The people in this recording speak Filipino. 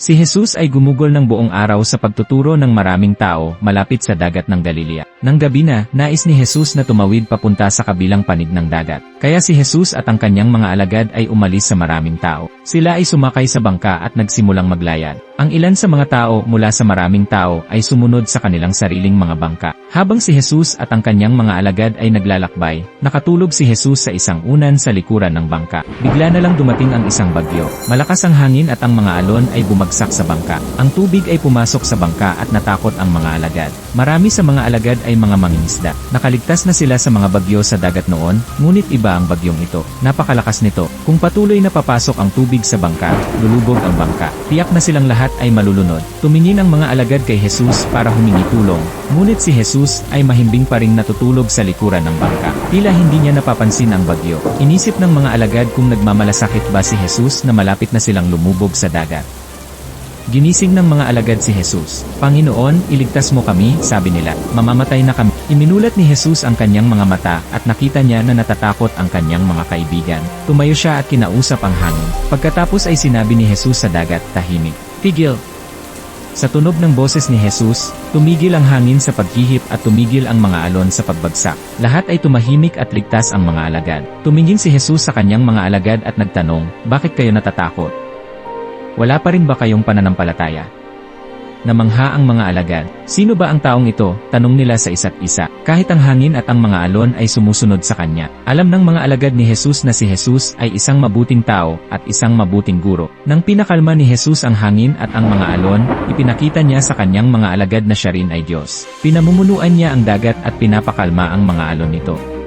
Si Jesus ay gumugol ng buong araw sa pagtuturo ng maraming tao malapit sa dagat ng Galilea. Nang gabi na, nais ni Jesus na tumawid papunta sa kabilang panig ng dagat. Kaya si Jesus at ang kanyang mga alagad ay umalis sa maraming tao. Sila ay sumakay sa bangka at nagsimulang maglayad. Ang ilan sa mga tao mula sa maraming tao ay sumunod sa kanilang sariling mga bangka. Habang si Jesus at ang kanyang mga alagad ay naglalakbay, nakatulog si Jesus sa isang unan sa likuran ng bangka. Bigla na lang dumating ang isang bagyo. Malakas ang hangin at ang mga alon ay bumagsak sa bangka. Ang tubig ay pumasok sa bangka at natakot ang mga alagad. Marami sa mga alagad ay mga mangingisda. Nakaligtas na sila sa mga bagyo sa dagat noon, ngunit iba ang bagyong ito. Napakalakas nito. Kung patuloy na papasok ang tubig sa bangka, lulubog ang bangka. Tiyak na silang lahat ay malulunod. Tumingin ang mga alagad kay Jesus para humingi tulong. Ngunit si Jesus ay mahimbing pa ring natutulog sa likuran ng bangka. Tila hindi niya napapansin ang bagyo. Inisip ng mga alagad kung nagmamalasakit ba si Jesus na malapit na silang lumubog sa dagat. Ginising ng mga alagad si Jesus. Panginoon, iligtas mo kami, sabi nila. Mamamatay na kami. Iminulat ni Jesus ang kanyang mga mata at nakita niya na natatakot ang kanyang mga kaibigan. Tumayo siya at kinausap ang hangin. Pagkatapos ay sinabi ni Jesus sa dagat, tahimik. Tigil! Sa tunog ng boses ni Jesus, tumigil ang hangin sa paghihip at tumigil ang mga alon sa pagbagsak. Lahat ay tumahimik at ligtas ang mga alagad. Tumingin si Jesus sa kanyang mga alagad at nagtanong, bakit kayo natatakot? Wala pa rin ba kayong pananampalataya? Namangha ang mga alagad. Sino ba ang taong ito? Tanong nila sa isa't isa. Kahit ang hangin at ang mga alon ay sumusunod sa kanya. Alam ng mga alagad ni Jesus na si Jesus ay isang mabuting tao at isang mabuting guro. Nang pinakalma ni Jesus ang hangin at ang mga alon, ipinakita niya sa kanyang mga alagad na siya rin ay Diyos. Pinamumunuan niya ang dagat at pinapakalma ang mga alon nito.